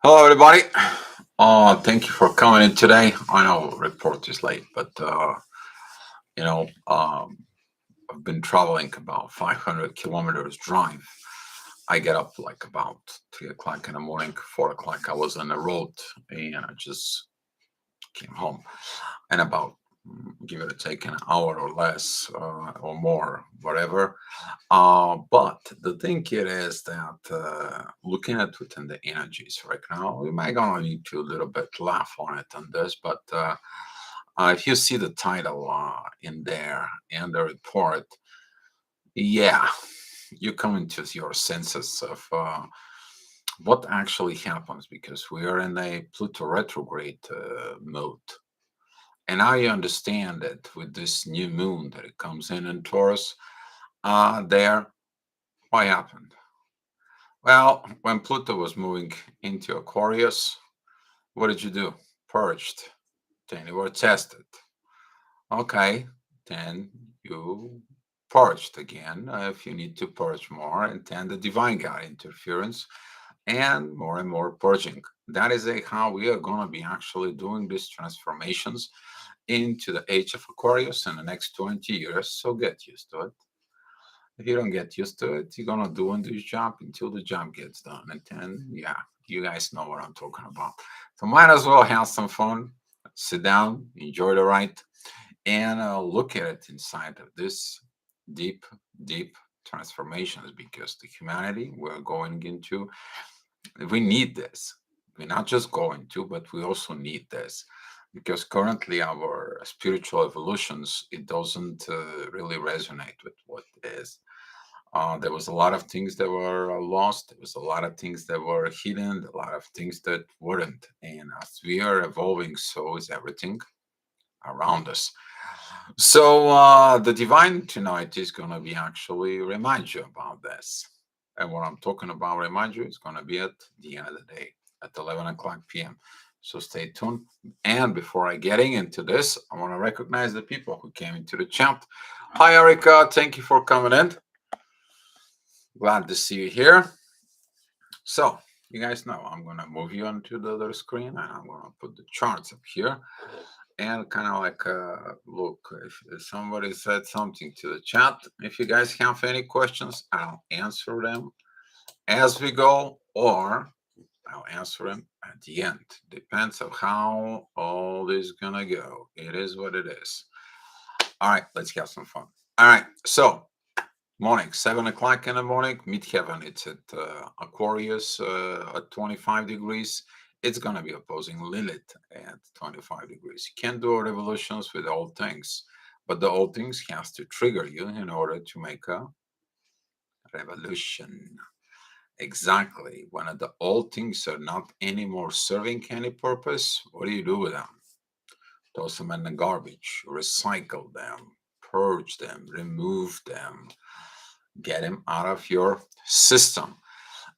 Hello, everybody. Thank you for coming in today. I know report is late, but you know, um, I've been traveling about 500 kilometers drive. I get up like about 3 o'clock in the morning, 4 o'clock. I was on the road and I just came home. And about give it a take an hour or less or more, whatever. But the thing here is that looking at within the energies right now, we might gonna need to a little bit laugh on it on this, but if you see the title in there and the report, yeah, you come into your senses of what actually happens because we are in a Pluto retrograde mode. And I understand that with this new moon that it comes in Taurus, there, what happened? Well, when Pluto was moving into Aquarius, what did you do? Purged. Then you were tested. Okay, then you purged again if you need to purge more, and then the divine got interference and more purging. That is how we are going to be actually doing these transformations into the age of Aquarius in the next 20 years. So get used to it. If you don't get used to it, you're gonna do this job until the job gets done. And then, yeah, you guys know what I'm talking about. So might as well have some fun, sit down, enjoy the ride, and look at it inside of this deep, deep transformations because the humanity we're going into, we need this. We're not just going to, but we also need this because currently our spiritual evolutions it doesn't really resonate with what is. There was a lot of things that were lost. There was a lot of things that were hidden, a lot of things that weren't. And as we are evolving, so is everything around us. So the divine tonight is going to be actually remind you about this. And what I'm talking about, remind you, is going to be at the end of the day at 11 o'clock p.m. So stay tuned. And before I getting into this, I want to recognize the people who came into the chat. Hi, Erica. Thank you for coming in. Glad to see you here. So, you guys know I'm going to move you onto the other screen and I'm going to put the charts up here. And kind of like, look, if somebody said something to the chat, if you guys have any questions, I'll answer them as we go or I'll answer them at the end. Depends on how all this is going to go. It is what it is. All right, let's have some fun. All right, so morning, 7 o'clock in the morning, midheaven. It's at Aquarius at 25 degrees. It's going to be opposing Lilith at 25 degrees. You can't do revolutions with old things, but the old things has to trigger you in order to make a revolution. Exactly. When the old things are not anymore serving any purpose, what do you do with them? Toss them in the garbage, recycle them, purge them, remove them, get them out of your system.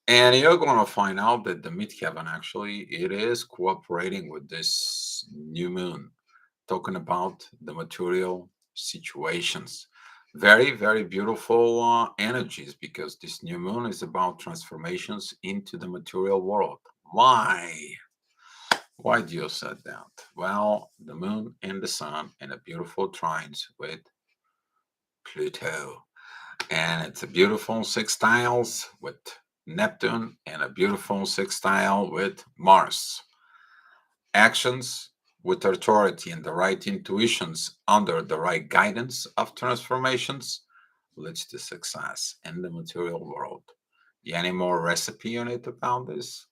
And you're going to find out that the midheaven actually it is cooperating with this new moon, talking about the material situations. Very, very beautiful energies because this new moon is about transformations into the material world. Why? Why do you said that? Well, the moon and the sun in a beautiful trines with Pluto. And it's a beautiful sextiles with Neptune and a beautiful sextile with Mars. Actions with authority and the right intuitions under the right guidance of transformations leads to success in the material world. Any more recipe you need about this?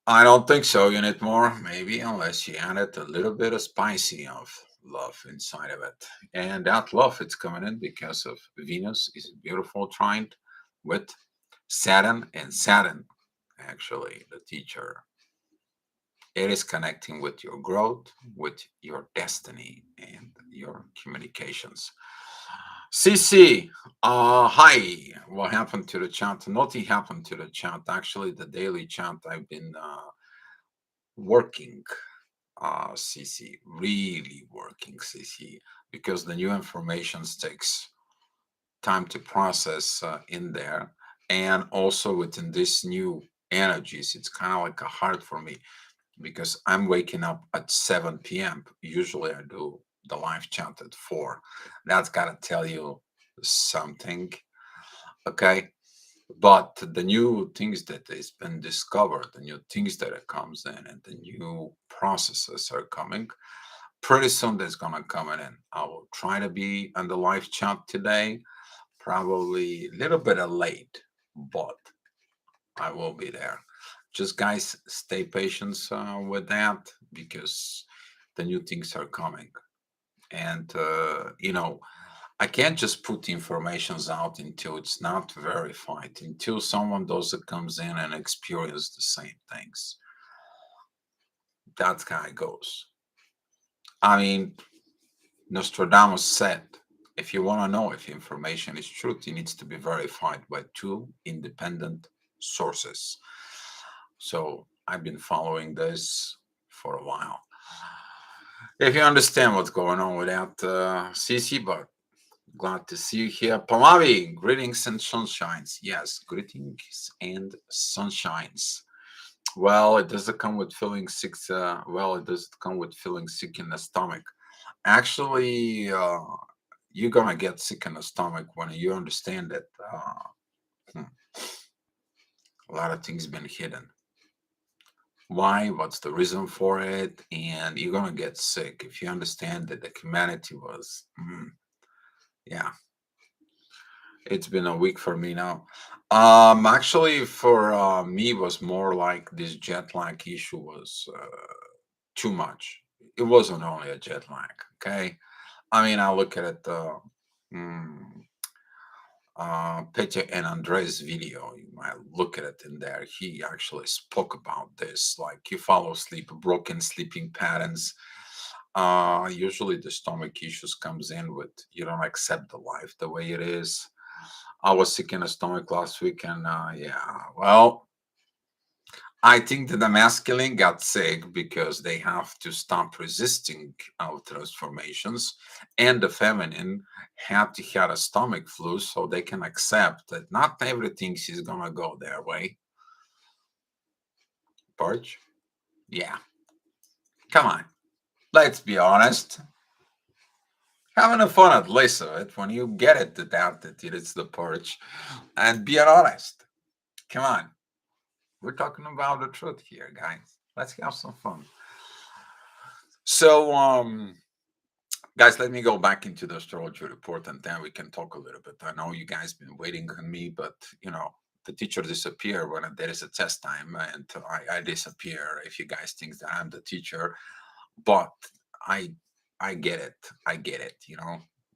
I don't think so. You need more, maybe, unless you added a little bit of spicy of love inside of it. And that love it's coming in because of Venus is beautiful trine with Saturn and Saturn, actually, the teacher. It is connecting with your growth, with your destiny, and your communications. CC, hi. What happened to the chat? Nothing happened to the chat. Actually, the daily chat I've been working, CC, really working, CC, because the new information takes time to process in there. And also within this new energies, it's kind of like a hard for me because I'm waking up at 7 p.m. Usually I do the live chat at 4. That's gotta tell you something. Okay. But the new things that has been discovered, the new things that it comes in, and the new processes are coming. Pretty soon there's gonna come in. I will try to be on the live chat today, probably a little bit late, but I will be there. Just guys, stay patient with that because the new things are coming. And I can't just put informations out until it's not verified, until someone does it comes in and experience the same things. That's how it goes. I mean, Nostradamus said, if you want to know if information is truth, it needs to be verified by two independent sources. So I've been following this for a while. If you understand what's going on with that, CC, but glad to see you here. Pamavi, greetings and sunshines. Yes, greetings and sunshines. Well, it doesn't come with feeling sick. It doesn't come with feeling sick in the stomach. Actually, you're gonna get sick in the stomach when you understand that a lot of things been hidden. Why? What's the reason for it? And you're gonna get sick if you understand that the humanity was. Yeah, it's been a week for me now. Actually, for me, was more like this jet lag issue was too much. It wasn't only a jet lag. Okay, I mean, I look at it. Mm, Peter and Andre's video, you might look at it in there. He actually spoke about this. Like you follow sleep, broken sleeping patterns. Usually the stomach issues comes in with you don't accept the life the way it is. I was sick in the stomach last week, and yeah, well, I think that the masculine got sick because they have to stop resisting our transformations, and the feminine had to have a stomach flu so they can accept that not everything is gonna go their way. Purge? Yeah, come on, let's be honest. Having a fun at least of it when you get it that it's the purge, and being honest. Come on, we're talking about the truth here, guys. Let's have some fun. So, guys, let me go back into the astrology report and then we can talk a little bit. I know you guys been waiting on me, but the teacher disappear when there is a test time, and I disappear if you guys think that I'm the teacher. But I I get it. I get it.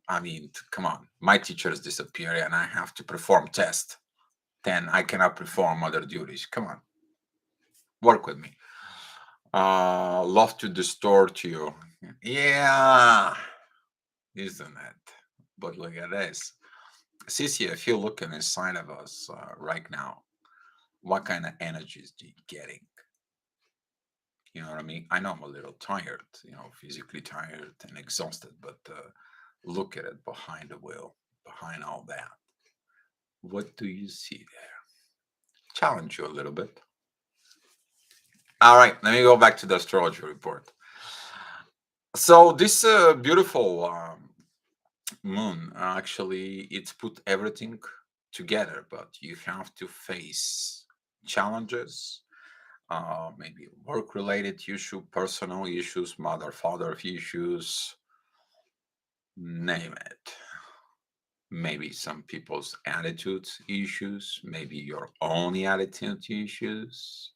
I mean, come on, my teachers disappear and I have to perform test. Then I cannot perform other duties. Come on, work with me. Love to distort you. Yeah, isn't it? But look at this. Sissy, if you're looking inside of us right now, what kind of energies do you getting? You know what I mean? I know I'm a little tired, physically tired and exhausted, but look at it behind the wheel, behind all that. What do you see there? Challenge you a little bit. All right, let me go back to the astrology report. So this beautiful moon, actually, it's put everything together, but you have to face challenges, maybe work related issue, personal issues, mother father issues, name it. Maybe some people's attitudes issues, maybe your own attitude issues.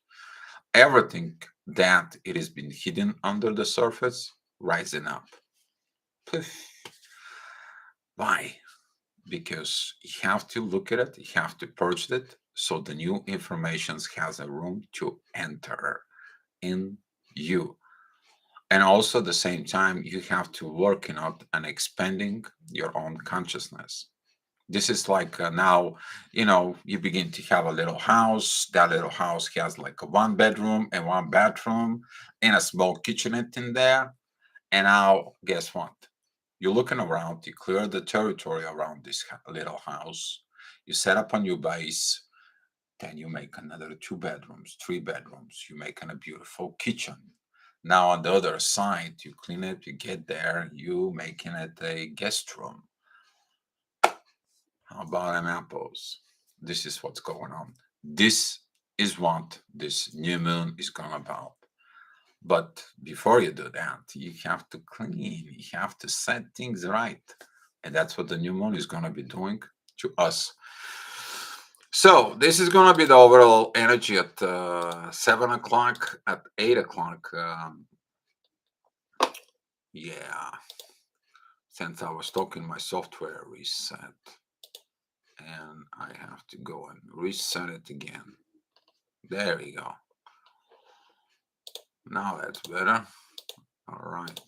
Everything that it has been hidden under the surface rising up. Poof. Why? Because you have to look at it, you have to purge it, so the new information has a room to enter in you. And also at the same time, you have to work out and expanding your own consciousness. This is like now, you begin to have a little house. That little house has like a one bedroom and one bathroom and a small kitchenette in there. And now, guess what? You're looking around, you clear the territory around this little house, you set up a new base, Then you make another 2 bedrooms, 3 bedrooms. You make a beautiful kitchen. Now on the other side, you clean it, you get there, you making it a guest room. How about them apples? This is what's going on. This is what this new moon is going about. But before you do that, you have to clean, you have to set things right. And that's what the new moon is going to be doing to us. So this is going to be the overall energy at 7 o'clock, at 8 o'clock. Yeah, since I was talking, my software reset. And I have to go and reset it again. There we go. Now that's better. All right.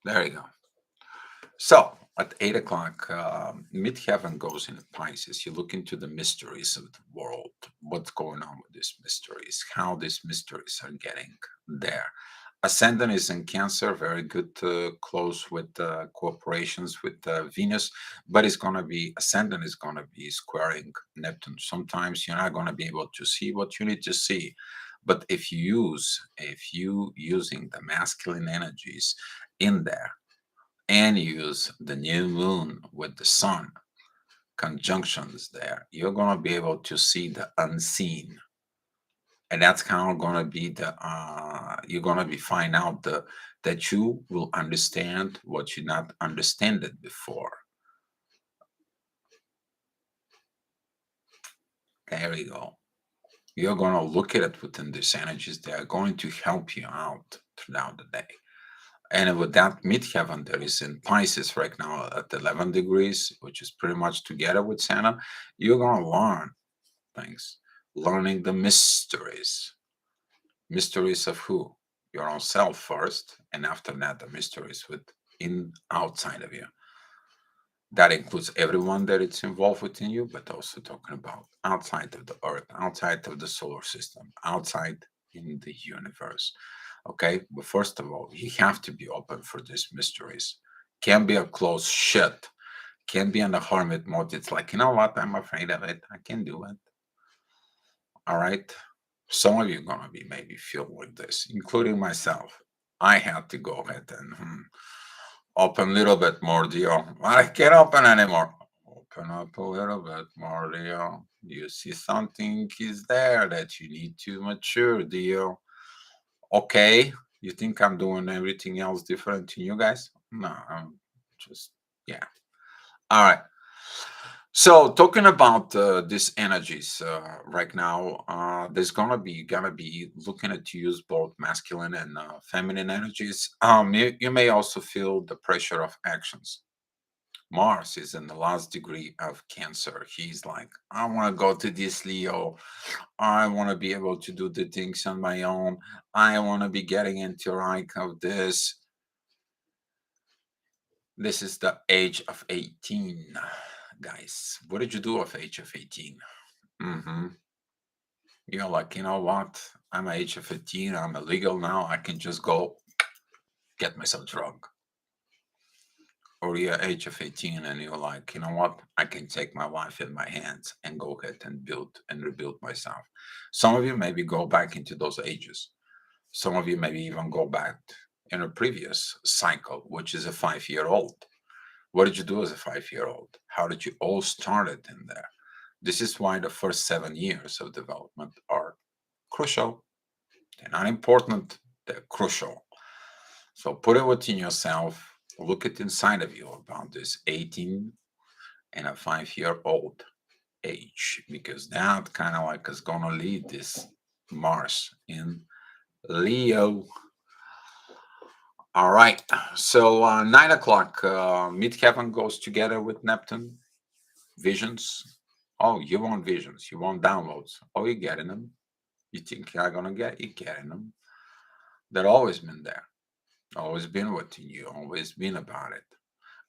There you go. So at 8 o'clock, midheaven goes into Pisces. You look into the mysteries of the world. What's going on with these mysteries? How these mysteries are getting there. Ascendant is in Cancer, very good, close with cooperations with Venus, but it's going to be, Ascendant is going to be squaring Neptune. Sometimes you're not going to be able to see what you need to see, but if you using the masculine energies in there and use the new moon with the sun conjunctions there, you're going to be able to see the unseen. And that's kind of going to be the you're going to be find out the that you will understand what you not understand it before. There we go. You're going to look at it within these energies. They are going to help you out throughout the day. And with that midheaven, there is in Pisces right now at 11 degrees, which is pretty much together with Saturn. You're going to learn things, learning the mysteries. Mysteries of who? Your own self first, and after that, the mysteries within outside of you. That includes everyone that it's involved within you, but also talking about outside of the earth, outside of the solar system, outside in the universe. Okay, but first of all, you have to be open for these mysteries. Can't be a closed shut. Can't be on the hermit mode. It's like, you know what? I'm afraid of it. I can do it. All right. Some of you are gonna be maybe feel like this, including myself. I had to go ahead and open a little bit more, deal. I can't open anymore. Open up a little bit more, deal. You see something is there that you need to mature, deal. Okay, you think I'm doing everything else different to you guys? No, I'm just, yeah. All right. So talking about these energies right now, there's gonna be looking at to use both masculine and feminine energies. You may also feel the pressure of actions. Mars is in the last degree of Cancer. He's like, I want to go to this Leo. I want to be able to do the things on my own. I want to be getting into rank of this. This is the age of 18, guys. What did you do of age of 18? Hmm. You're like, you know what? I'm at age of 15. I'm illegal now. I can just go get myself drunk. Or you're at age of 18 and you're like, you know what? I can take my life in my hands and go ahead and build and rebuild myself. Some of you maybe go back into those ages. Some of you maybe even go back in a previous cycle, which is a 5-year old. What did you do as a 5-year old? How did you all start it in there? This is why the first 7 years of development are crucial. They're not important, they're crucial. So put it within yourself, look at inside of you about this 18 and a 5-year old age, because that kind of like is going to lead this Mars in Leo. All right. So 9 o'clock, midheaven goes together with Neptune. Visions. Oh, you want visions. You want downloads. Oh, you're getting them. You think you're going to get, you're getting them. They've always been there. Always been with you. Always been about it.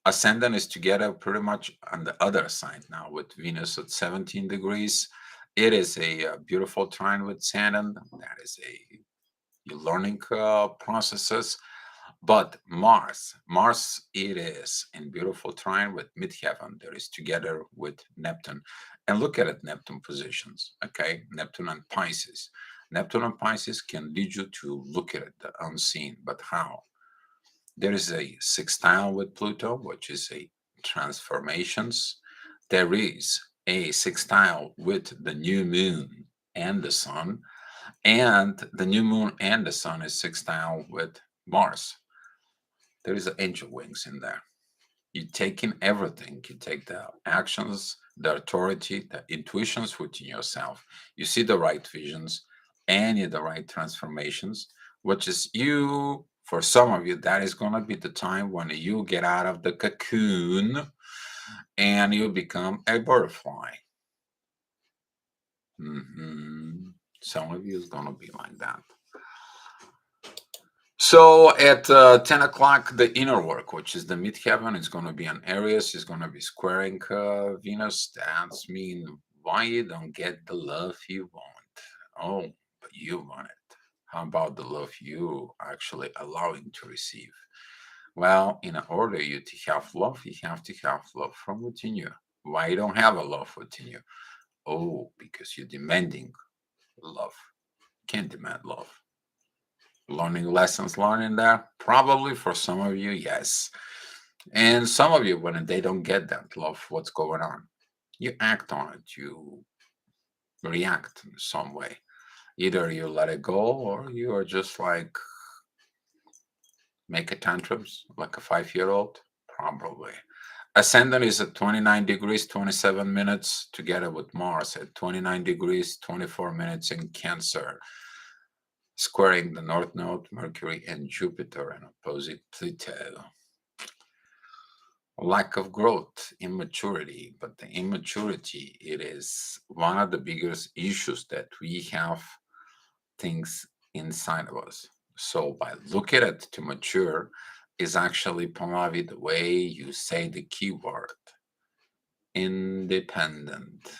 Ascendant is together pretty much on the other side now with Venus at 17 degrees. It is a beautiful trine with Saturn. That is a your learning processes. But Mars, it is in beautiful trine with midheaven. There is together with Neptune. And look at it, Neptune positions. Okay, Neptune and Pisces. Neptune and Pisces can lead you to look at it, the unseen. But how? There is a sextile with Pluto, which is a transformations. There is a sextile with the new moon and the sun, and the new moon and the sun is sextile with Mars. There is angel wings in there. You take in everything. You take the actions, the authority, the intuitions within yourself. You see the right visions and you the right transformations, which is you. For some of you, that is going to be the time when you get out of the cocoon and you become a butterfly. Some of you is going to be like that. So at 10 o'clock, the inner work, which is the midheaven, is going to be on Aries, is going to be squaring Venus. That's mean why you don't get the love you want. Oh, but you want it. How about the love you actually allowing to receive? Well, in order you to have love, you have to have love from within you. Why you don't have a love within you? Oh, because you're demanding love. Can't demand love. Learning lessons learning there? Probably for some of you, yes. And some of you, when they don't get that love, what's going on? You act on it, you react in some way. Either you let it go or you are just like make a tantrums like a 5-year-old. Probably. Ascendant is at 29 degrees, 27 minutes, together with Mars at 29 degrees, 24 minutes in Cancer, squaring the North Node, Mercury, and Jupiter, and opposing Pluto. Lack of growth, immaturity, but the immaturity, it is one of the biggest issues that we have things inside of us. So by looking at it to mature is actually probably the way you say the keyword independent,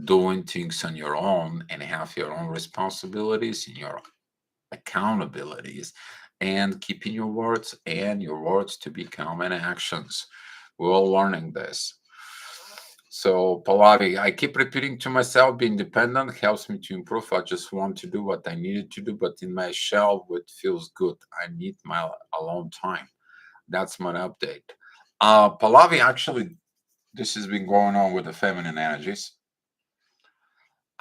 doing things on your own and have your own responsibilities and your accountabilities, and keeping your words and your words to become in actions. We're all learning this. So, Pallavi, I keep repeating to myself, being independent helps me to improve. I just want to do what I needed to do, but in my shell, what feels good. I need my alone time. That's my update. Pallavi, actually, this has been going on with the feminine energies.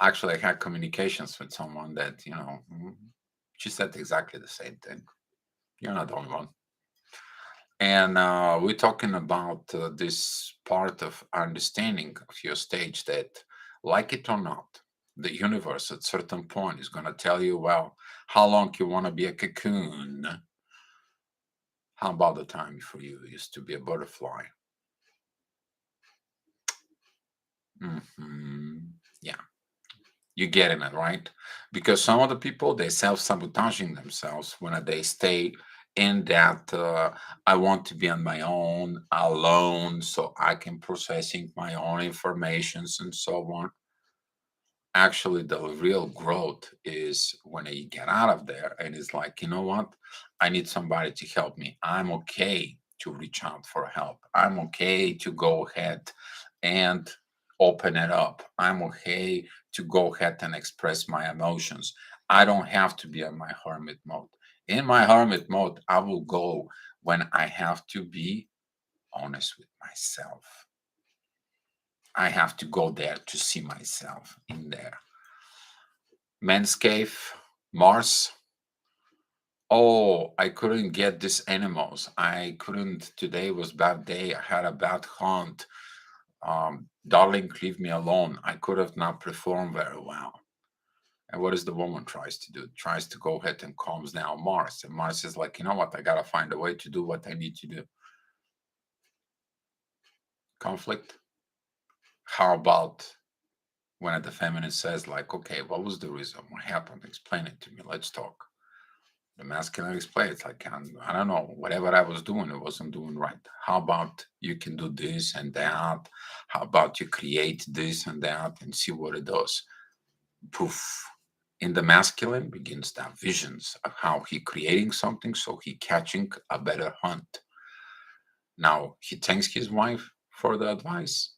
Actually, I had communications with someone that, she said exactly the same thing. You're not the only one. And we're talking about this part of understanding of your stage that, like it or not, the universe at certain point is going to tell you, well, how long you want to be a cocoon? How about the time for you used to be a butterfly? Yeah, you're getting it, right? Because some of the people, they self-sabotaging themselves when they stay in that I want to be on my own, alone, so I can processing my own informations and so on. Actually, the real growth is when you get out of there and it's like, you know what? I need somebody to help me. I'm okay to reach out for help. I'm okay to go ahead and open it up. I'm okay to go ahead and express my emotions. I don't have to be in my hermit mode. In my hermit mode, I will go when I have to be honest with myself. I have to go there to see myself in there. Men's cave, Mars. Oh, I couldn't get these animals. I couldn't. Today was bad day. I had a bad hunt. Darling, leave me alone. I could have not performed very well. And what is the woman tries to do? Tries to go ahead and calms down Mars. And Mars is like, you know what? I gotta find a way to do what I need to do. Conflict. How about when the feminine says, like, okay, what was the reason? What happened? Explain it to me. Let's talk. The masculine explain it's like, I don't know, whatever I was doing, it wasn't doing right. How about you can do this and that? How about you create this and that and see what it does? Poof. In the masculine begins that visions of how he creating something, so he catching a better hunt. Now he thanks his wife for the advice.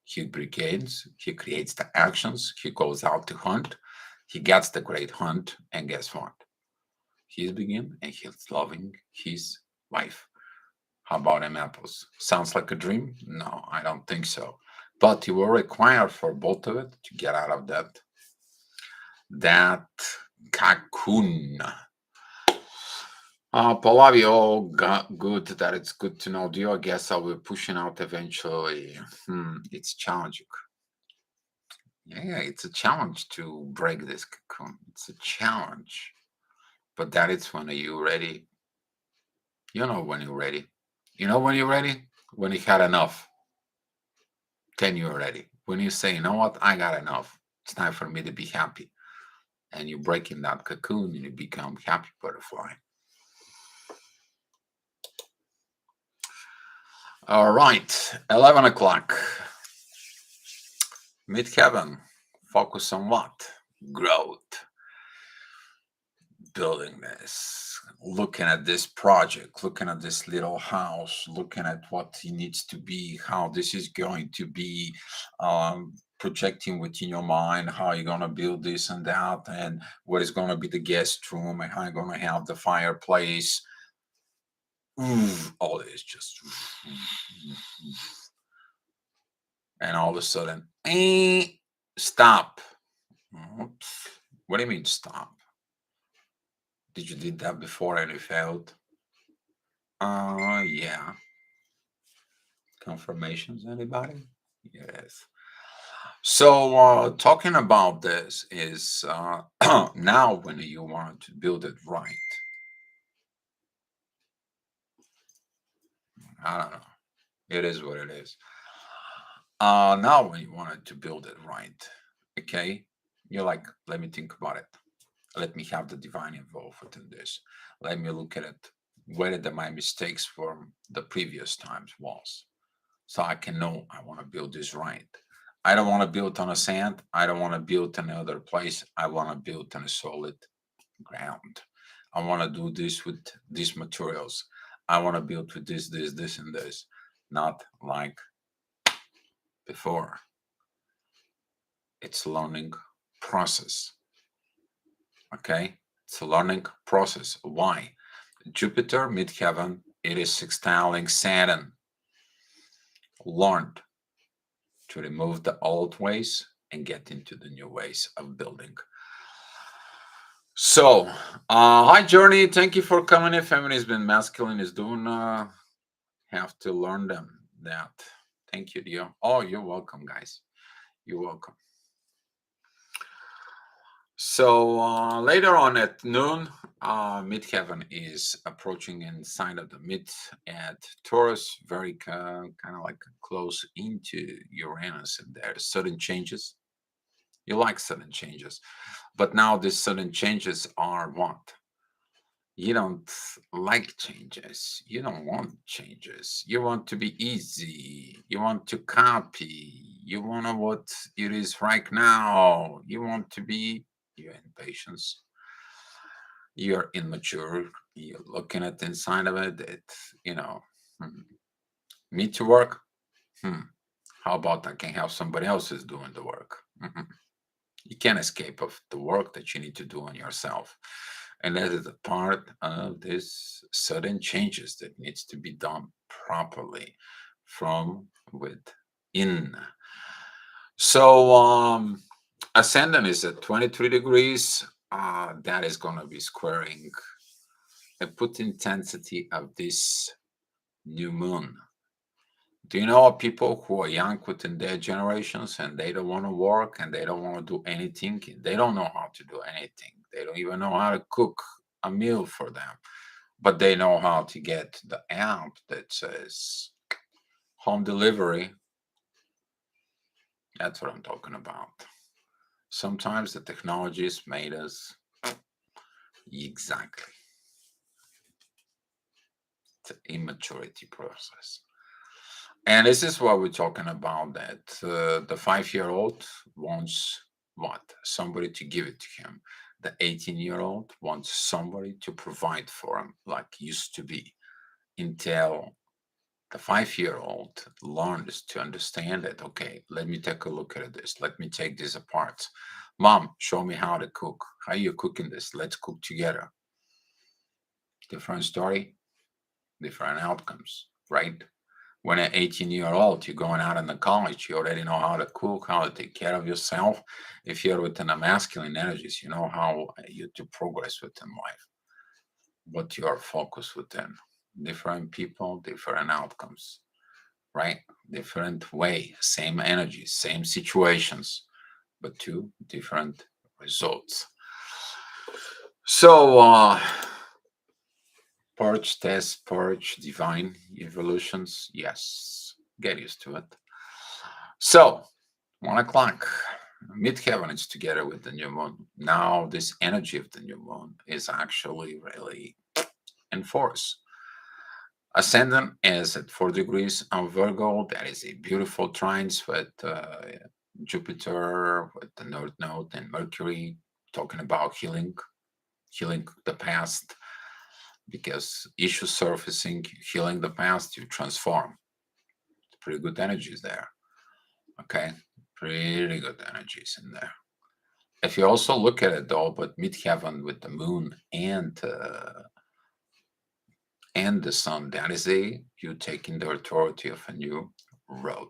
He begins, he creates the actions, he goes out to hunt, he gets the great hunt, and guess what? He's begin and he's loving his wife. How about them apples? Sounds like a dream? No, I don't think so. But you will require for both of it to get out of that cocoon. Pallavi, good. That it's good to know. Do you? I guess I'll be pushing out eventually. It's challenging. Yeah, it's a challenge to break this cocoon. It's a challenge. But that is when you're ready. You know when you're ready. You know when you're ready? When you had enough. Then you're ready. When you say, you know what, I got enough. It's time for me to be happy. And you break in that cocoon and you become happy butterfly. All right, 11 o'clock. Midheaven. Focus on what? Growth. Building this, looking at this project, looking at this little house, looking at what it needs to be, how this is going to be, projecting within your mind how you're going to build this and that, and what is going to be the guest room, and how you're going to have the fireplace. All this just, and all of a sudden, stop. Oops. What do you mean stop? Did you did that before and it failed? Yeah. Confirmations, anybody? Yes. So, talking about this is now when you want to build it right. I don't know. It is what it is. Now when you wanted to build it right, okay, you're like, let me think about it. Let me have the divine involved within this. Let me look at it. Where did my mistakes from the previous times was, so I can know I want to build this right. I don't want to build on a sand. I don't want to build in another place. I want to build on a solid ground. I want to do this with these materials. I want to build with this, and this. Not like before. It's a learning process. Okay? It's a learning process. Why? Jupiter, midheaven, it is sextiling Saturn. Learned to remove the old ways and get into the new ways of building. So, hi Journey, thank you for coming in. Feminism masculine is doing. Have to learn them that. Thank you, dear. Oh, you're welcome, guys. You're welcome. So later on at noon, midheaven is approaching inside of the mid at Taurus, very kind of like close into Uranus, and there's sudden changes. You like sudden changes, but now these sudden changes are what? You don't like changes. You don't want changes. You want to be easy. You want to copy. You want to what it is right now. You want to be. You're impatient. You're immature. You're looking at the inside of it. Me to work. How about I can have somebody else is doing the work? You can't escape of the work that you need to do on yourself. And that is a part of this sudden changes that needs to be done properly from within. So ascendant is at 23 degrees. That is going to be squaring a put intensity of this new moon. Do you know people who are young within their generations and they don't want to work and they don't want to do anything? They don't know how to do anything. They don't even know how to cook a meal for them. But they know how to get the app that says home delivery. That's what I'm talking about. Sometimes the technologies made us exactly. It's an immaturity process. And this is what we're talking about, that the 5-year-old wants what? Somebody to give it to him. The 18-year-old wants somebody to provide for him, like used to be, until the 5-year-old learns to understand it. Okay, let me take a look at this. Let me take this apart. Mom, show me how to cook. How you cooking this? Let's cook together. Different story, different outcomes, right? When at 18-year-old, you're going out in the college, you already know how to cook, how to take care of yourself. If you're within the masculine energies, you know how you to progress within life, what you are focused within. Different people, different outcomes, right? Different way, same energy, same situations, but two different results. So, purge test, purge divine evolutions. Yes, get used to it. So, 1 o'clock, midheaven is together with the new moon. Now, this energy of the new moon is actually really in force. Ascendant is at 4 degrees on Virgo. That is a beautiful trines with Jupiter, with the North Node and Mercury, talking about healing the past, because issues surfacing, healing the past, you transform. Pretty good energies there. Okay, pretty good energies in there. If you also look at it though, but midheaven with the moon and the sun, that is a you taking the authority of a new road,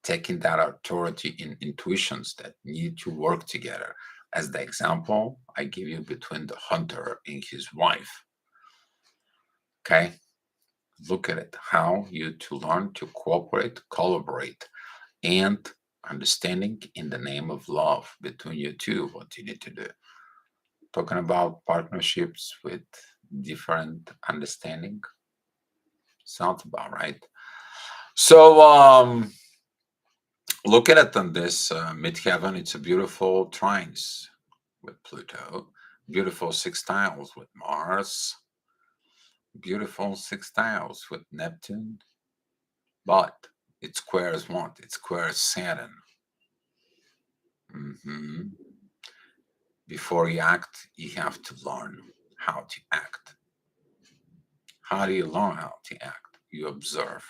taking that authority in intuitions that need to work together. As the example I give you between the hunter and his wife. Okay, look at it, how you to learn to cooperate, collaborate, and understanding in the name of love between you two, what you need to do. Talking about partnerships with different understanding. Sounds about right. So look at it on this midheaven. It's a beautiful trines with Pluto, beautiful sextiles with Mars, beautiful sextiles with Neptune, but it squares what? It squares Saturn. Mhm. Before you act, you have to learn how to act. How do you learn how to act? You observe.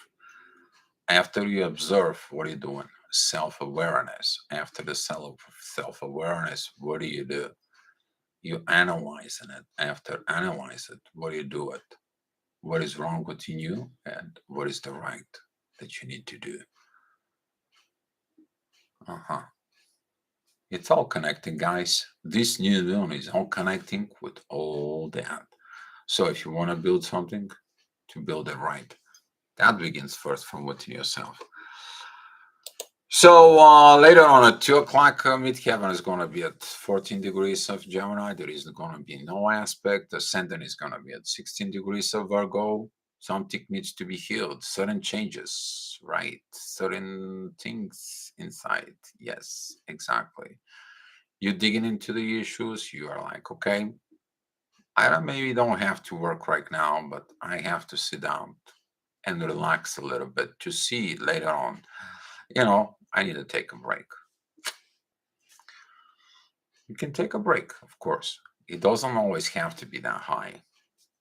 After you observe, what are you doing? Self awareness. After the self awareness, what do? You analyzing it. After analyze it, what do you do it? What is wrong with you and what is the right that you need to do? Uh-huh. It's all connecting, guys. This new moon is all connecting with all that. So if you want to build something, to build it right, that begins first from within yourself. So later on at 2 o'clock, midheaven is going to be at 14 degrees of Gemini. There is going to be no aspect. Ascendant is going to be at 16 degrees of Virgo. Something needs to be healed. Certain changes, right? Certain things inside. Yes, exactly. You're digging into the issues. You are like, okay, maybe don't have to work right now, but I have to sit down and relax a little bit to see later on. I need to take a break. You can take a break, of course. It doesn't always have to be that high.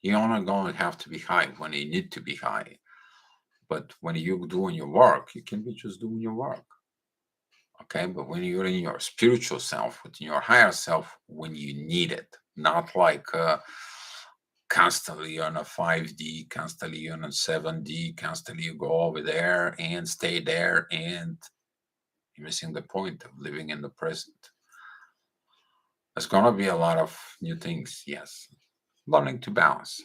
You only going to have to be high when you need to be high. But when you're doing your work, you can be just doing your work. Okay, but when you're in your spiritual self, within your higher self, when you need it, not like constantly on a 5D, constantly on a 7D, constantly you go over there and stay there, and you're missing the point of living in the present. There's going to be a lot of new things, yes. Learning to balance.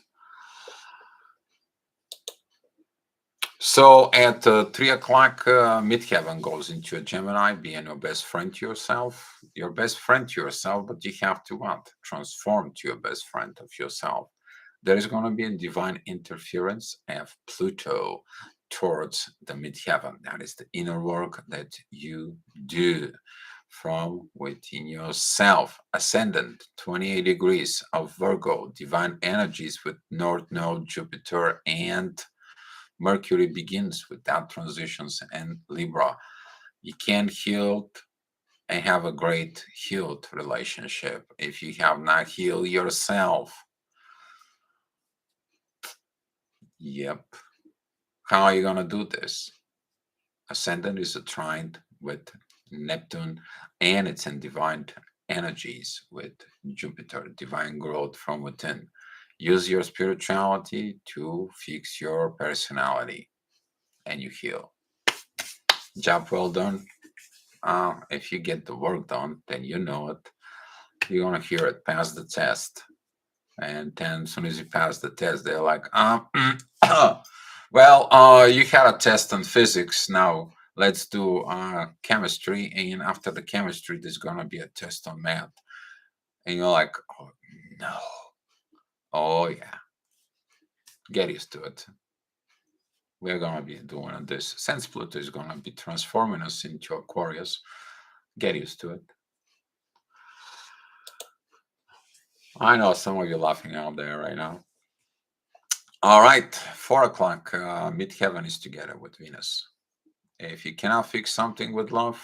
So at 3 o'clock, midheaven goes into a Gemini, being your best friend to yourself. Your best friend to yourself, but you have to what? Transform to your best friend of yourself. There is going to be a divine interference of Pluto towards the midheaven. That is the inner work that you do from within yourself. Ascendant, 28 degrees of Virgo, divine energies with North Node, Jupiter, and Mercury begins with that transitions and Libra. You can't heal and have a great healed relationship. If you have not healed yourself, yep. How are you going to do this? Ascendant is a trine with Neptune, and it's in divine energies with Jupiter, divine growth from within. Use your spirituality to fix your personality and you heal. Job well done. If you get the work done, then you know it. You're going to hear it, pass the test. And then as soon as you pass the test, they're like, well, you had a test on physics. Now let's do chemistry. And after the chemistry, there's going to be a test on math. And you're like, oh, no. Oh, yeah. Get used to it. We're going to be doing this. Since Pluto is going to be transforming us into Aquarius, get used to it. I know some of you laughing out there right now. All right, 4 o'clock, midheaven is together with Venus. If you cannot fix something with love,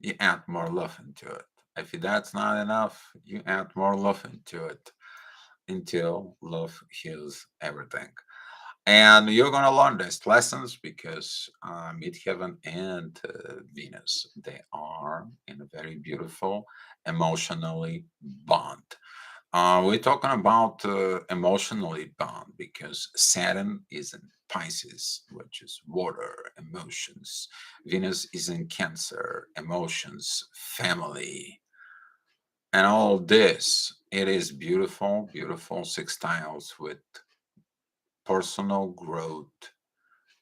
you add more love into it. If that's not enough, you add more love into it until love heals everything. And you're going to learn these lessons because midheaven and Venus, they are in a very beautiful emotionally bond. We're talking about emotionally bound because Saturn is in Pisces, which is water, emotions. Venus is in Cancer, emotions, family, and all this. It is beautiful, beautiful sextiles with personal growth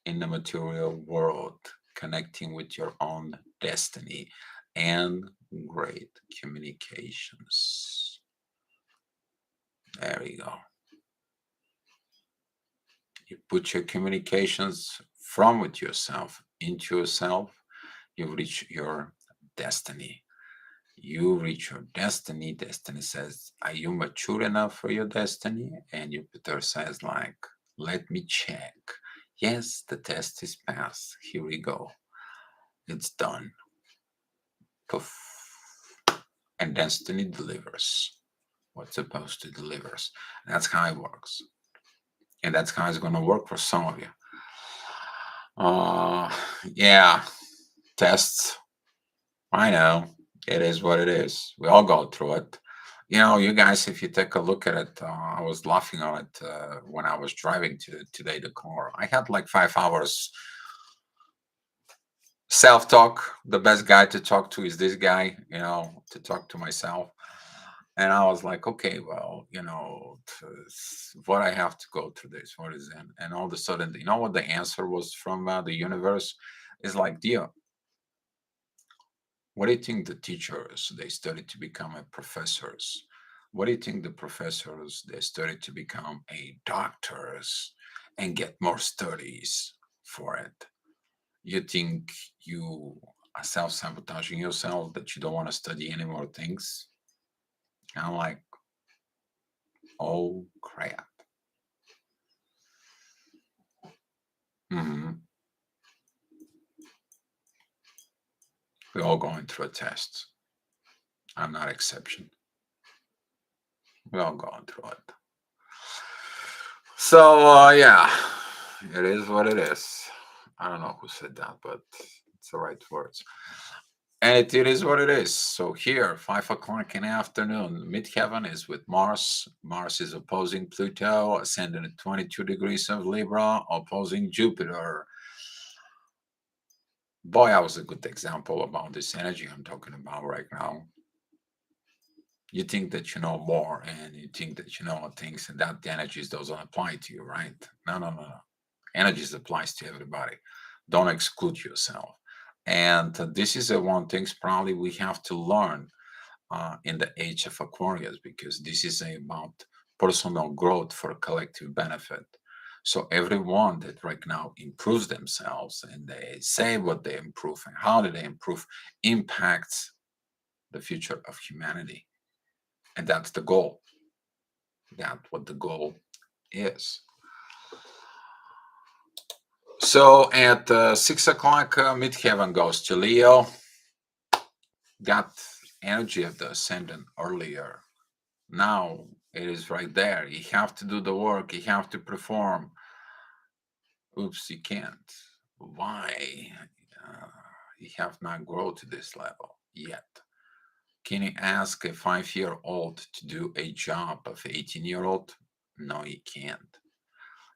in the material world, connecting with your own destiny, and great communications. There you go. You put your communications from with yourself into yourself, you reach your destiny. You reach your destiny. Destiny says, are you mature enough for your destiny? And Jupiter says, like, let me check. Yes, the test is passed. Here we go. It's done. Poof. And destiny delivers what's supposed to deliver. That's how it works. And that's how it's going to work for some of you. Yeah, tests. I know it is what it is. We all go through it. You know, you guys, if you take a look at it, I was laughing on it when I was driving today the car. I had like 5 hours self-talk. The best guy to talk to is this guy, you know, to talk to myself. And I was like, okay, well, you know, what I have to go through this, what is it? And all of a sudden, you know what the answer was from the universe? Is like, dear, what do you think the teachers, they study to become a professors? What do you think the professors, they study to become a doctors and get more studies for it? You think you are self-sabotaging yourself that you don't want to study any more things? I'm like, oh crap. hmm We're all going through a test. I'm not exception. We're all going through it. So yeah, it is what it is. I don't know who said that, but it's the right words. And it is what it is. So here, 5 o'clock in the afternoon, midheaven is with Mars. Mars is opposing Pluto, ascending at 22 degrees of Libra, opposing Jupiter. Boy, that was a good example about this energy I'm talking about right now. You think that you know more and you think that you know things and that the energies doesn't apply to you, right? No, no, no, no. Energies applies to everybody. Don't exclude yourself. And this is a one things probably we have to learn in the age of Aquarius because this is about personal growth for collective benefit. So everyone that right now improves themselves and they say what they improve and how do they improve impacts the future of humanity. And that's the goal. That's what the goal is. So at 6 o'clock, midheaven goes to Leo. got energy of the ascendant earlier. Now it is right there. You have to do the work. You have to perform. Oops, you can't. Why? Uh, you have not grown to this level yet. Can you ask a 5-year-old to do a job of 18-year-old? No, you can't.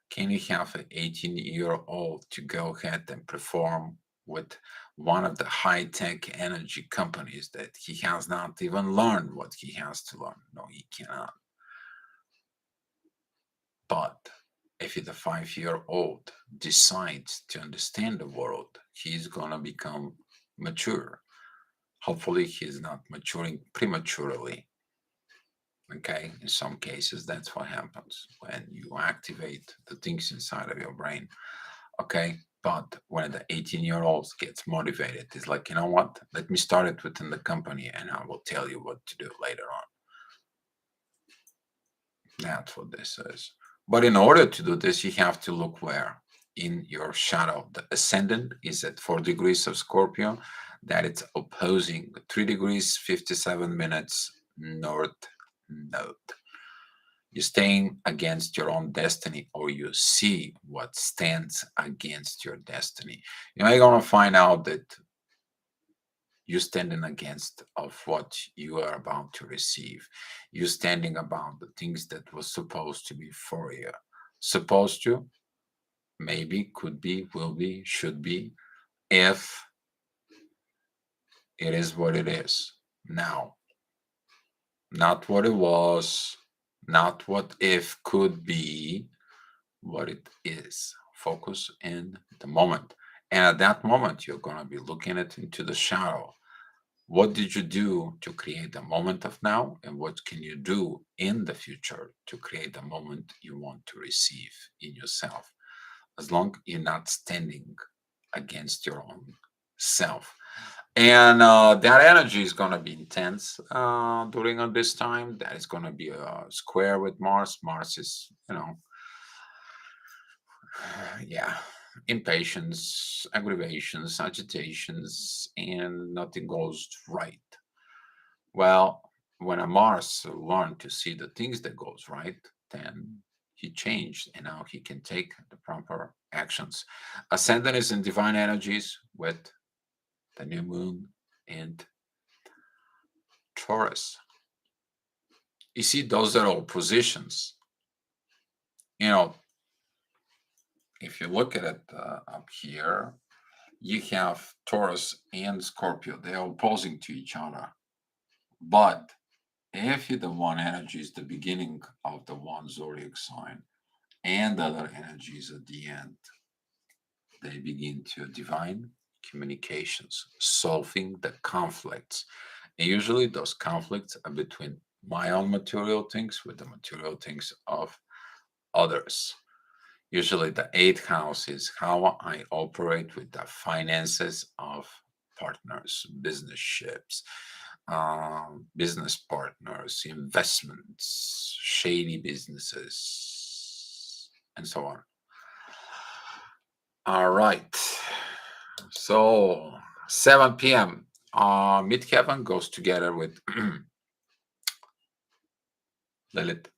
Can you have an 18-year-old to go ahead and perform with one of the high-tech energy companies that he has not even learned what he has to learn? No, he cannot. But if the 5-year-old decides to understand the world, he's gonna become mature. Hopefully, he's not maturing prematurely. Okay, in some cases, that's what happens when you activate the things inside of your brain. Okay, but when the 18-year-old gets motivated, it's like, you know what? Let me start it within the company and I will tell you what to do later on. That's what this is. But in order to do this, you have to look where? In your shadow. The ascendant is at 4 degrees of Scorpio, that it's opposing 3 degrees, 57 minutes north node. You're staying against your own destiny, or you see what stands against your destiny. You're going to find out that you're standing against of what you are about to receive. You're standing about the things that was supposed to be for you. Supposed to, maybe, could be, will be, should be, if it is what it is now. Not what it was, not what if could be, what it is. Focus in the moment. And at that moment, you're going to be looking it into the shadow. What did you do to create the moment of now? And what can you do in the future to create the moment you want to receive in yourself? As long as you're not standing against your own self. And that energy is going to be intense during this time. That is going to be a square with Mars. Mars is, yeah, impatience, aggravations, agitations, and nothing goes right. Well, when a Mars learned to see the things that goes right, then he changed and now he can take the proper actions. Ascendant is in divine energies with the new moon and Taurus. You see, those are all positions. You know, if you look at it up here, you have Taurus and Scorpio. They are opposing to each other. But if the one energy is the beginning of the one zodiac sign and the other energies at the end, they begin to divine communications, solving the conflicts. And usually those conflicts are between my own material things with the material things of others. Usually the eighth house is how I operate with the finances of partners, business ships, business partners, investments, shady businesses, and so on. All right. So 7 p.m. Midheaven goes together with Lilith.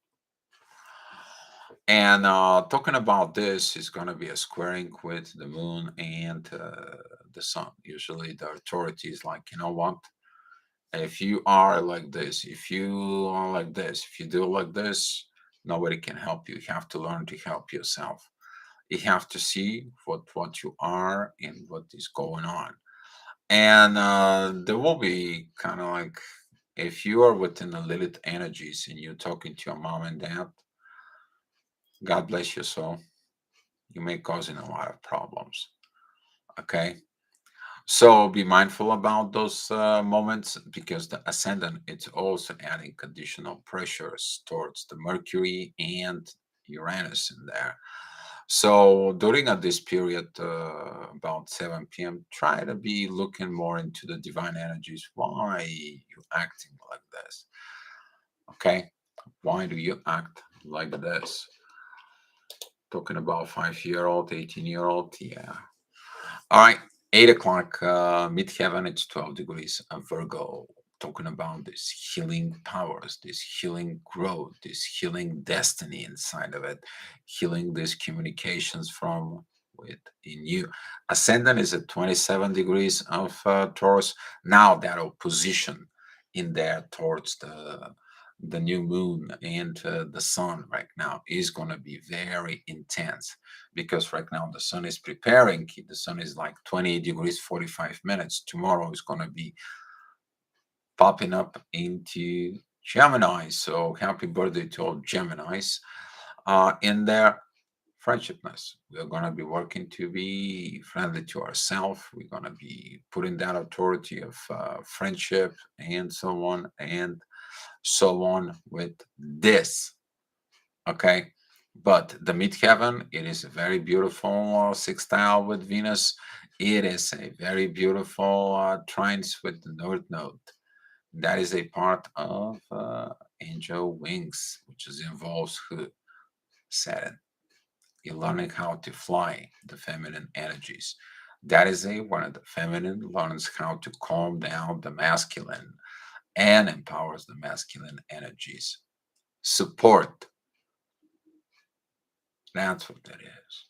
And talking about this is going to be a squaring with the moon and the sun. Usually the authority is like, you know what? If you are like this, if you are like this, if you do like this, nobody can help you. You have to learn to help yourself. You have to see what you are and what is going on. And there will be kind of like, if you are within the Lilith energies and you're talking to your mom and dad, God bless your soul. You may cause a lot of problems. Okay. So be mindful about those moments because the ascendant it's also adding conditional pressures towards the Mercury and Uranus in there. So during this period, about 7 p.m., try to be looking more into the divine energies. Why you acting like this? Okay, why do you act like this? Talking about 5-year-old, 18-year-old, yeah. All right. 8 o'clock midheaven, it's 12 degrees of Virgo, talking about this healing powers, this healing growth, this healing destiny inside of it, healing these communications from within you. Ascendant is at 27 degrees of Taurus. Now that opposition in there towards the new moon and the sun right now is going to be very intense, because right now the sun is preparing. The sun is like 28 degrees 45 minutes. Tomorrow is going to be popping up into Gemini. So happy birthday to all Geminis in their friendshipness. We're going to be working to be friendly to ourselves. We're going to be putting that authority of friendship and so on with this. Okay. But the midheaven, it is a very beautiful sextile with Venus. It is a very beautiful trines with the North Node. That is a part of angel wings, which is involves who? Saturn. You're learning how to fly the feminine energies. That is a one of the feminine learns how to calm down the masculine and empowers the masculine energies. Support. That's what that is.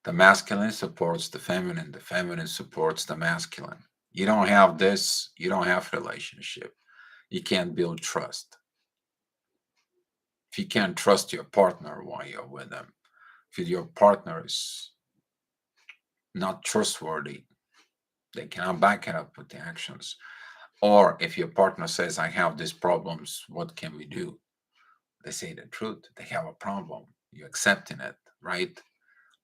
The masculine supports the feminine supports the masculine. You don't have this, you don't have relationship. You can't build trust. If you can't trust your partner while you're with them, if your partner is not trustworthy, they cannot back it up with the actions. Or if your partner says, I have these problems, what can we do? They say the truth. They have a problem. You're accepting it, right?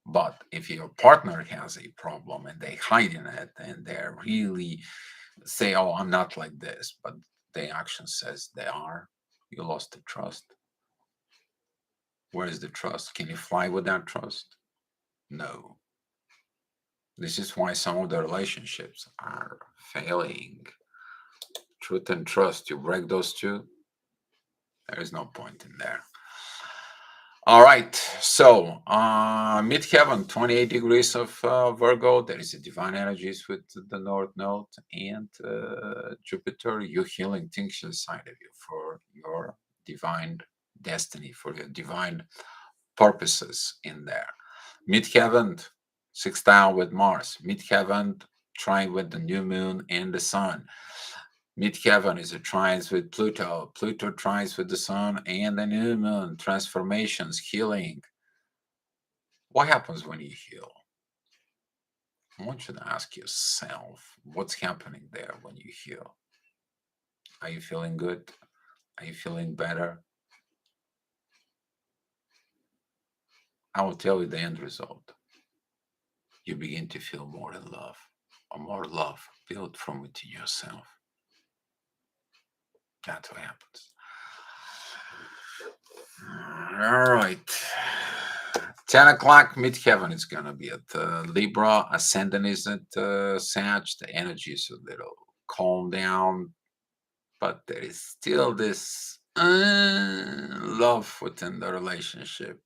But if your partner has a problem and they hide in it and they're really say, "Oh, I'm not like this," but the action says they are, you lost the trust. Where is the trust? Can you fly without trust? No. This is why some of the relationships are failing. Truth and trust, you break those two, there is no point in there. All right, so midheaven, 28 degrees of Virgo. There is a divine energies with the North Node and Jupiter. You're healing things inside of you for your divine destiny, for your divine purposes in there. Midheaven, sextile with Mars. Midheaven, trine with the new moon and the sun. Midheaven is a trines with Pluto. Pluto trines with the sun and the new moon. Transformations, healing. What happens when you heal? I want you to ask yourself what's happening there when you heal. Are you feeling good? Are you feeling better? I will tell you the end result. You begin to feel more in love, or more love built from within yourself. That's what happens. All right. 10 o'clock midheaven is going to be at Libra. Ascendant is at Sag. The energy is a little calmed down, but there is still this love within the relationship.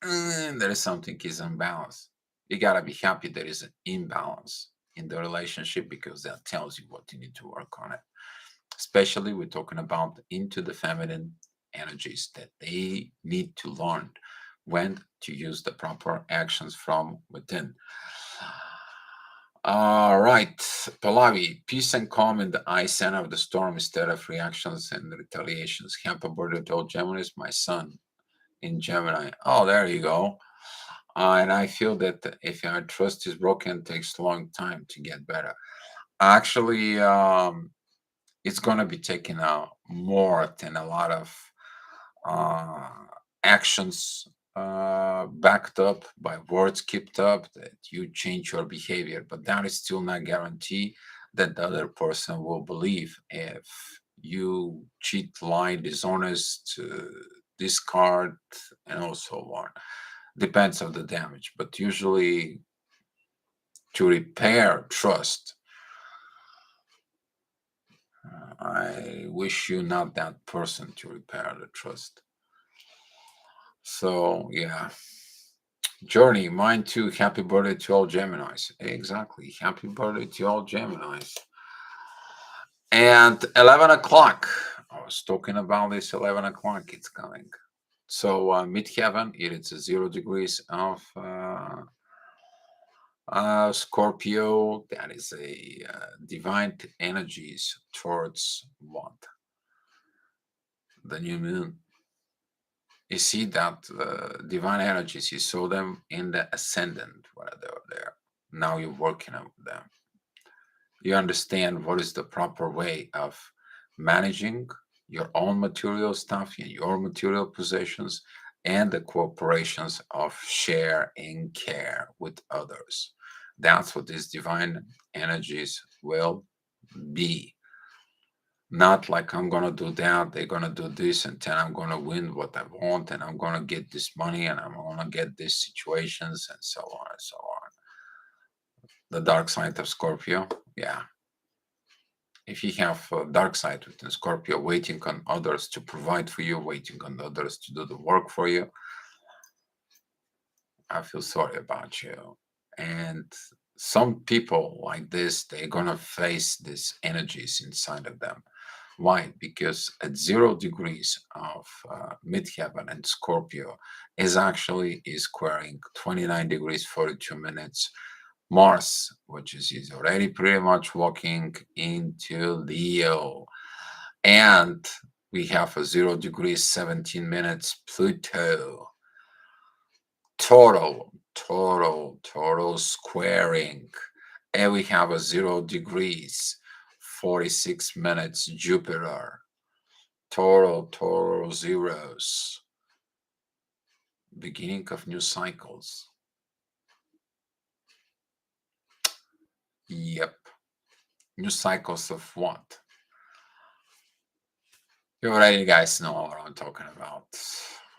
There is something is unbalanced. You got to be happy there is an imbalance in the relationship, because that tells you what you need to work on it. Especially we're talking about into the feminine energies, that they need to learn when to use the proper actions from within. All right, Pallavi, peace and calm in the eye center of the storm instead of reactions and retaliations. Happy birthday to all Geminis, my son in Gemini. Oh, there you go. And I feel that if our trust is broken, it takes a long time to get better. Actually, it's going to be taking more than a lot of uh, actions backed up by words kept up that you change your behavior, but that is still not guarantee that the other person will believe. If you cheat, lie, dishonest, discard, and also on, depends on the damage, but usually to repair trust, I wish you not that person to repair the trust. So yeah, Journey, mine too. Happy birthday to all Geminis. Exactly. Happy birthday to all Geminis. And 11 o'clock. I was talking about this 11 o'clock. It's coming. So, midheaven, it is 0 degrees of Scorpio. That is a divine energies towards what? The new moon. You see that divine energies, you saw them in the ascendant where they were there. Now you're working on them. You understand what is the proper way of managing your own material stuff and your material possessions and the cooperations of share and care with others. That's what these divine energies will be. Not like I'm gonna do that, they're gonna do this, and then I'm gonna win what I want, and I'm gonna get this money, and I'm gonna get these situations, and so on and so on. The dark side of Scorpio, yeah. If you have a dark side within Scorpio, waiting on others to provide for you, waiting on others to do the work for you, I feel sorry about you. And some people like this, they're gonna face these energies inside of them. Why? Because at 0 degrees of midheaven and Scorpio is actually is squaring 29 degrees 42 minutes Mars, which is already pretty much walking into Leo. And we have a 0 degrees 17 minutes Pluto. Total squaring. And we have a 0 degrees 46 minutes Jupiter. Total zeros. Beginning of new cycles. Yep. New cycles of what? You already guys know what I'm talking about.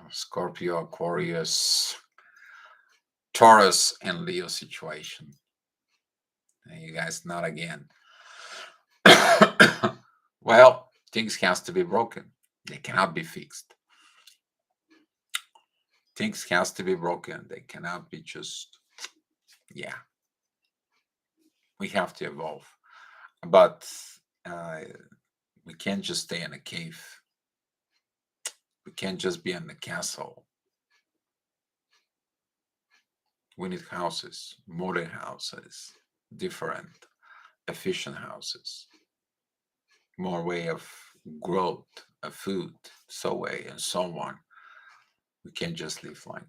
Scorpio, Aquarius, Taurus, and Leo situation. And you guys not again. Well, things has to be broken. They cannot be fixed. Things has to be broken. They cannot be just, yeah. We have to evolve. But we can't just stay in a cave. We can't just be in the castle. We need houses, modern houses, different, efficient houses, more way of growth, of food, so way and so on. We can't just live like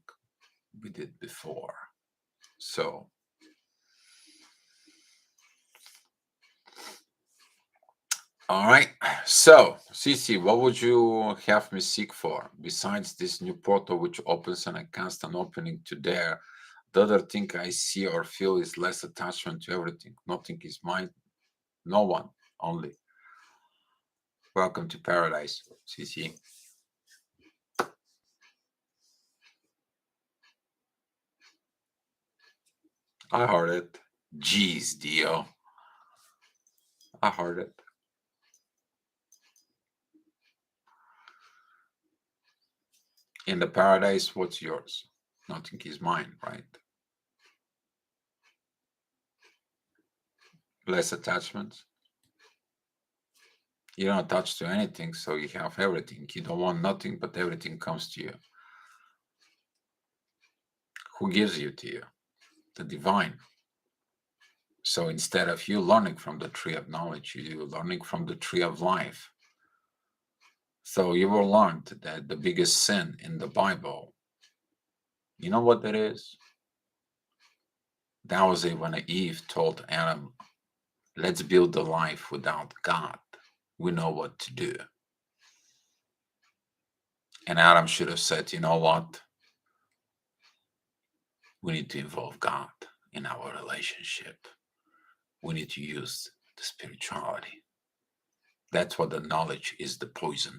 we did before. So, all right. So, Cici, what would you have me seek for besides this new portal which opens and a constant opening to there? The other thing I see or feel is less attachment to everything. Nothing is mine. No one. Only. Welcome to paradise, Cici. I heard it. Jeez, Dio. I heard it. In the paradise, what's yours? Nothing is mine, right? Less attachments. You don't attach to anything, so you have everything. You don't want nothing, but everything comes to you. Who gives you to you? The divine. So instead of you learning from the tree of knowledge, you learning from the tree of life. So you will learn that the biggest sin in the Bible, you know what that is? That was it when Eve told Adam, let's build a life without God. We know what to do. And Adam should have said, you know what? We need to involve God in our relationship. We need to use the spirituality. That's what the knowledge is the poison.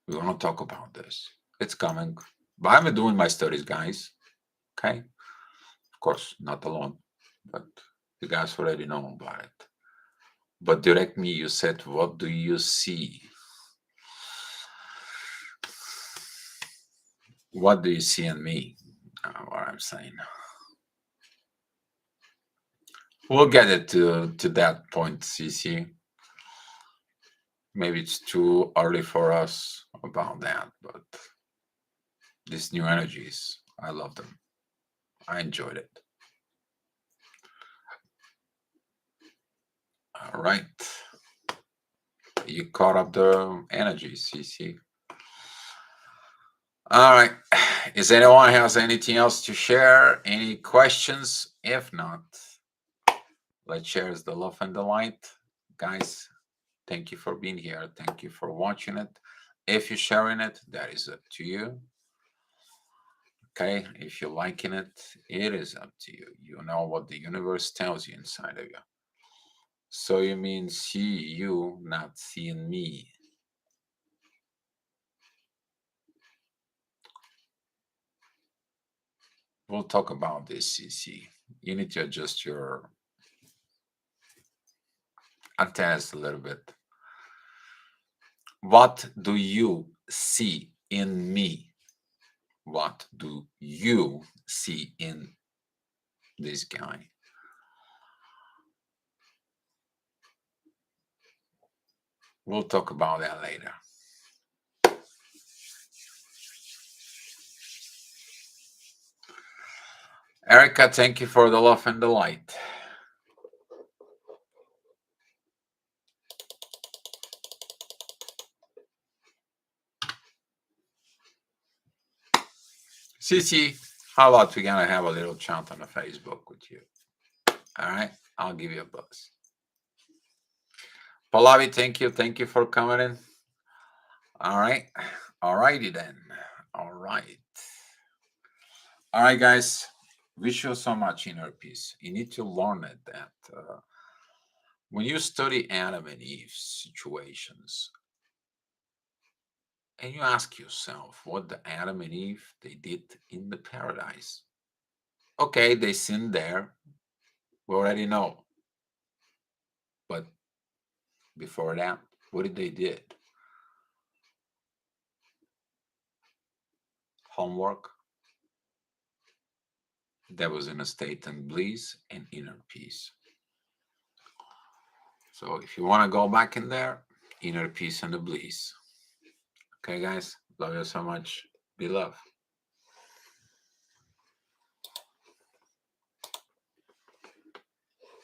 We want to talk about this. It's coming. But I'm doing my studies, guys. Okay? Of course, not alone, but you guys already know about it. But direct me, you said, what do you see? What do you see in me? What I'm saying. We'll get it to that point, CC. Maybe it's too early for us about that, but these new energies, I love them. I enjoyed it. All right. You caught up the energy, CC. All right. Is anyone has anything else to share? Any questions? If not, let's share the love and the light. Guys, thank you for being here. Thank you for watching it. If you're sharing it, that is up to you. Okay, if you're liking it, it is up to you. You know what the universe tells you inside of you. So you mean see you, not seeing me. We'll talk about this, CC. You need to adjust your antennas a little bit. What do you see in me? What do you see in this guy? We'll talk about that later. Erica, thank you for the love and the light. Cici, how about we're gonna have a little chat on the Facebook with you? All right, I'll give you a buzz. Pallavi, thank you. Thank you for coming in. All right. All righty then. All right. All right, guys. Wish you so much inner peace. You need to learn it that when you study Adam and Eve situations, and you ask yourself what the Adam and Eve they did in the paradise. Okay, they sinned there. We already know. But before that, what did they did? Homework. That was in a state of bliss and inner peace. So if you want to go back in there, inner peace and the bliss. Okay, guys, love you so much. Be love.